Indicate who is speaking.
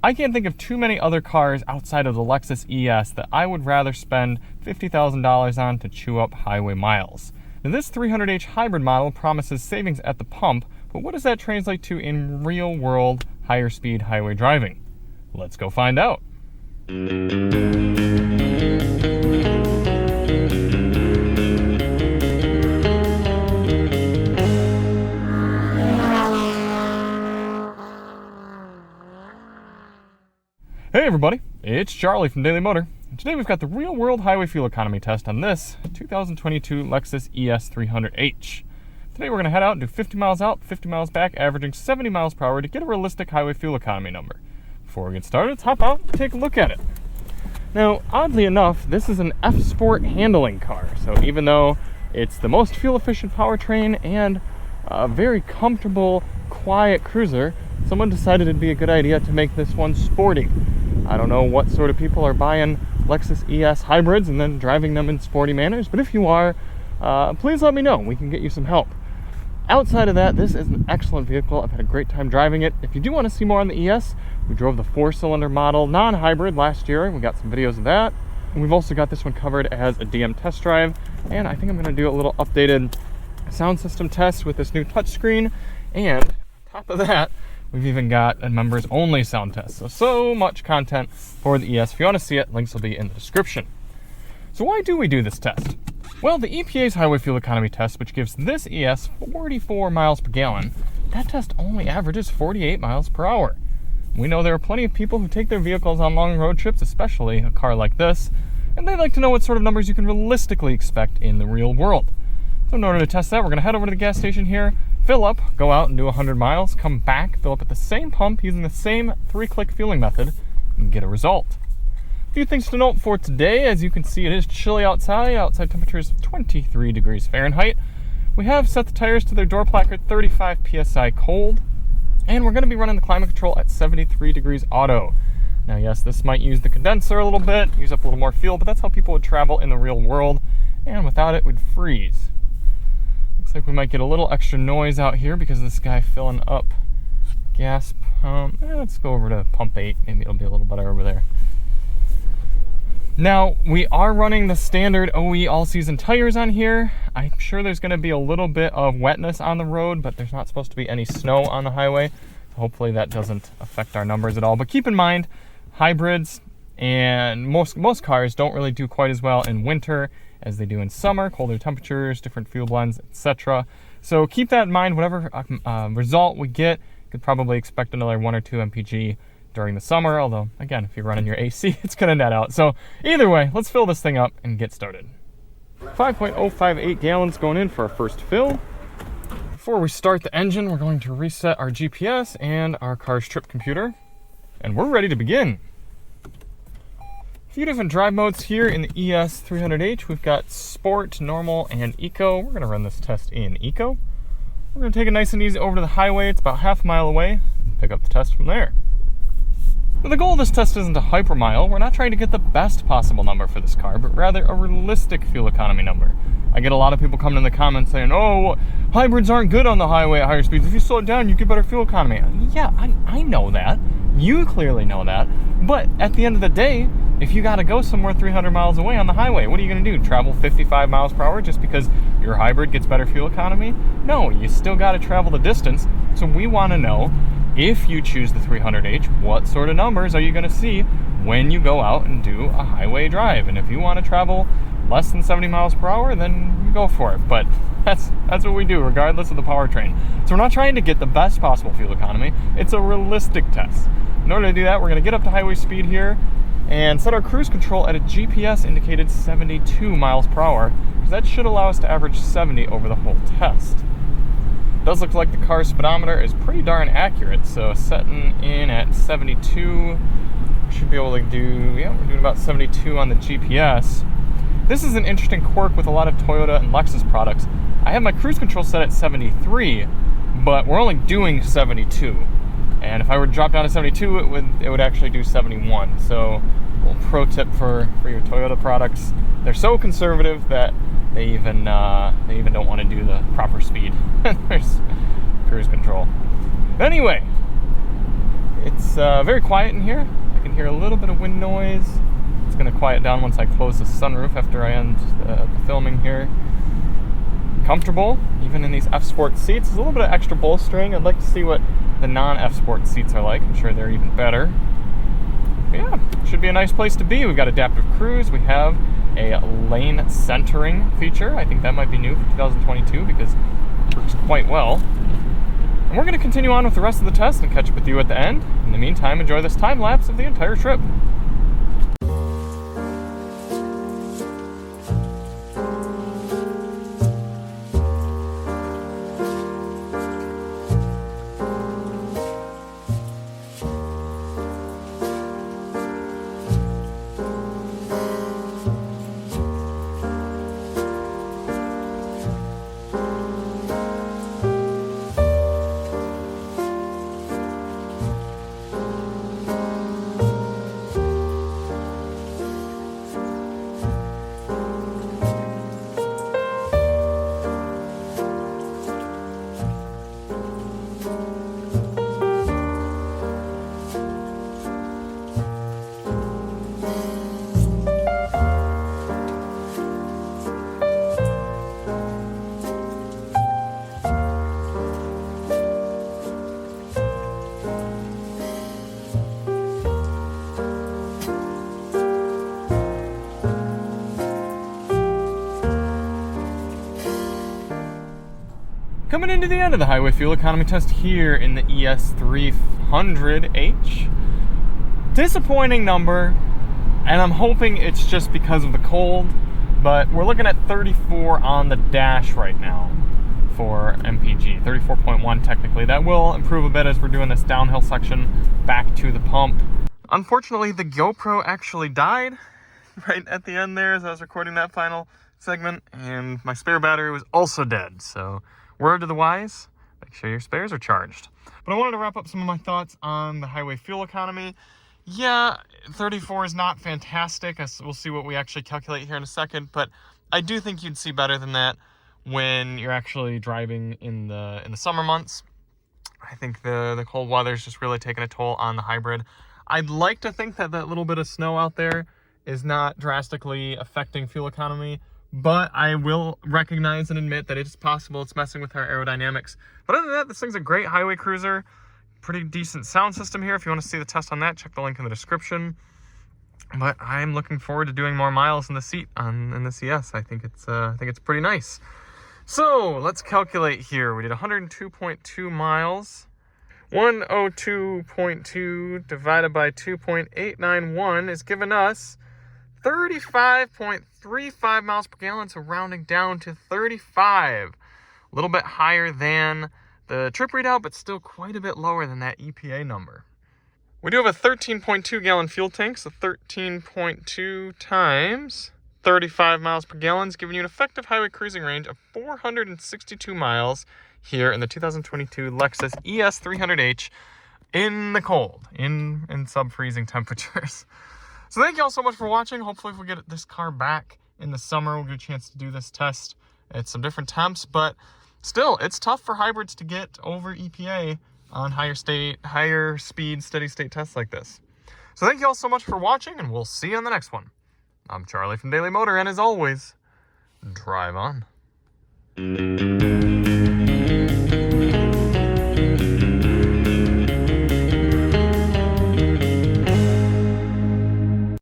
Speaker 1: I can't think of too many other cars outside of the Lexus ES that I would rather spend $50,000 on to chew up highway miles. Now, this 300h hybrid model promises savings at the pump, but what does that translate to in real-world, higher-speed highway driving? Let's go find out. Hey everybody, it's Charlie from Daily Motor. Today we've got the real-world highway fuel economy test on this 2022 Lexus ES300h. Today we're going to head out and do 50 miles out, 50 miles back, averaging 70 miles per hour to get a realistic highway fuel economy number. Before we get started, let's hop out and take a look at it. Now, oddly enough, this is an F-Sport handling car, so even though it's the most fuel-efficient powertrain and a very comfortable, quiet cruiser, someone decided it'd be a good idea to make this one sporty. I don't know what sort of people are buying Lexus ES hybrids and then driving them in sporty manners, but if you are, please let me know. We can get you some help. Outside of that, this is an excellent vehicle. I've had a great time driving it. If you do want to see more on the ES, we drove the 4-cylinder model non-hybrid last year, and we got some videos of that. And we've also got this one covered as a DM test drive, and I think I'm going to do a little updated sound system test with this new touchscreen, and on top of that, we've even got a members only sound test. So much content for the ES. If you want to see it, links will be in the description. So why do we do this test? Well, the EPA's highway fuel economy test, which gives this ES 44 miles per gallon, that test only averages 48 miles per hour. We know there are plenty of people who take their vehicles on long road trips, especially a car like this, and they'd like to know what sort of numbers you can realistically expect in the real world. So in order to test that, we're going to head over to the gas station here, fill up, go out and do 100 miles, come back, fill up at the same pump using the same 3-click fueling method, and get a result. A few things to note for today. As you can see, it is chilly outside. Outside temperatures of 23 degrees Fahrenheit. We have set the tires to their door placard 35 PSI cold, and we're going to be running the climate control at 73 degrees auto. Now, yes, this might use the condenser a little bit, use up a little more fuel, but that's how people would travel in the real world, and without it, we'd freeze. Looks like we might get a little extra noise out here because of this guy filling up gas pump. Let's go over to pump 8. Maybe it'll be a little better over there. Now, we are running the standard OE all-season tires on here. I'm sure there's going to be a little bit of wetness on the road, but there's not supposed to be any snow on the highway. Hopefully that doesn't affect our numbers at all. But keep in mind, hybrids and most cars don't really do quite as well in winter as they do in summer, colder temperatures, different fuel blends, etc. So keep that in mind. Whatever result we get, you could probably expect another 1 or 2 MPG during the summer, although, again, if you're running your AC, it's going to net out. So either way, let's fill this thing up and get started. 5.058 gallons going in for our first fill. Before we start the engine, we're going to reset our GPS and our car's trip computer, and we're ready to begin. A few different drive modes here in the ES300h. We've got Sport, Normal, and Eco. We're going to run this test in Eco. We're going to take it nice and easy over to the highway. It's about half a mile away, and pick up the test from there. Now, the goal of this test isn't a hypermile. We're not trying to get the best possible number for this car, but rather a realistic fuel economy number. I get a lot of people coming in the comments saying, oh, hybrids aren't good on the highway at higher speeds. If you slow it down, you get better fuel economy. Yeah, I know that. You clearly know that. But at the end of the day, if you got to go somewhere 300 miles away on the highway, what are you going to do? Travel 55 miles per hour just because your hybrid gets better fuel economy? No, you still got to travel the distance. So we want to know, if you choose the 300h, what sort of numbers are you going to see when you go out and do a highway drive? And if you want to travel less than 70 miles per hour, then you go for it. But that's what we do, regardless of the powertrain. So we're not trying to get the best possible fuel economy. It's a realistic test. In order to do that, we're going to get up to highway speed here and set our cruise control at a GPS indicated 72 miles per hour, because that should allow us to average 70 over the whole test. It does look like the car's speedometer is pretty darn accurate, so setting in at 72, we should be able to do, yeah, we're doing about 72 on the GPS. This is an interesting quirk with a lot of Toyota and Lexus products. I have my cruise control set at 73, but we're only doing 72. And if I were to drop down to 72, it would actually do 71. So, a little pro tip for your Toyota products: they're so conservative that they even don't want to do the proper speed. There's cruise control. Anyway, It's very quiet in here. I can hear a little bit of wind noise. It's going to quiet down once I close the sunroof after I end the filming here. Comfortable, even in these F-Sport seats. There's a little bit of extra bolstering. I'd like to see what the non-F-Sport seats are like. I'm sure they're even better. But yeah, should be a nice place to be. We've got adaptive cruise. We have a lane centering feature. I think that might be new for 2022 because it works quite well. And we're going to continue on with the rest of the test and catch up with you at the end. In the meantime, enjoy this time lapse of the entire trip. Coming into the end of the highway fuel economy test here in the ES300h. Disappointing number, and I'm hoping it's just because of the cold, but we're looking at 34 on the dash right now for MPG, 34.1 technically. That will improve a bit as we're doing this downhill section back to the pump. Unfortunately, the GoPro actually died right at the end there as I was recording that final segment, and my spare battery was also dead, so word to the wise, make sure your spares are charged. But I wanted to wrap up some of my thoughts on the highway fuel economy. Yeah, 34 is not fantastic. We'll see what we actually calculate here in a second, but I do think you'd see better than that when you're actually driving in the summer months. I think the cold weather is just really taking a toll on the hybrid. I'd like to think that little bit of snow out there is not drastically affecting fuel economy, but I will recognize and admit that it's possible it's messing with our aerodynamics. But other than that, this thing's a great highway cruiser. Pretty decent sound system here. If you want to see the test on that, check the link in the description. But I'm looking forward to doing more miles in the seat in this ES. I think it's pretty nice. So let's calculate here. We did 102.2 miles. 102.2 divided by 2.891 is giving us 35.35 miles per gallon, so rounding down to 35. A little bit higher than the trip readout, but still quite a bit lower than that EPA number. We do have a 13.2 gallon fuel tank, so 13.2 times 35 miles per gallon is giving you an effective highway cruising range of 462 miles here in the 2022 Lexus ES300h in the cold, in sub-freezing temperatures. So thank you all so much for watching. Hopefully if we get this car back in the summer, we'll get a chance to do this test at some different temps, but still, it's tough for hybrids to get over EPA on higher speed, steady state tests like this. So thank you all so much for watching, and we'll see you on the next one. I'm Charlie from Daily Motor, and as always, drive on.